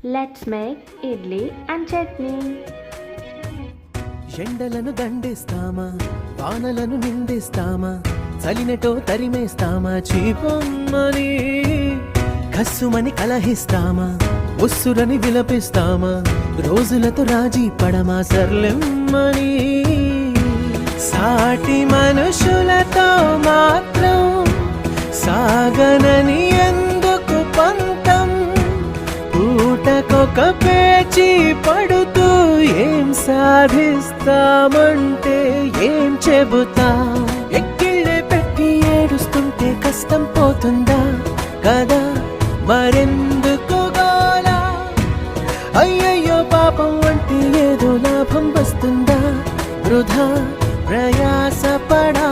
Let's make idli and chutney. ఎండలను దండిస్తామా వానలను నిందిస్తామా చలినటో తరిమేస్తామా చీపమ్మని కస్సుమని కలహిస్తామా ఉస్సురని విలపిస్తామా రోజులతో రాజీ పడమా సర్లెమ్మని సాటి మనుషులతో మాత్రం సాగనని ఎందుకు పంతం పూటకొక పేచి పడుతూ ఏం సాధిస్తామంటే ఏం చెబుతా ఎక్కిళ్ళే పెట్టి ఏడుస్తుంటే కష్టం పోతుందా కదా మరెందుకు గోలా అయ్యయ్యో పాపం అంటే ఏదో లాభం వస్తుందా వృధా ప్రయాసపడా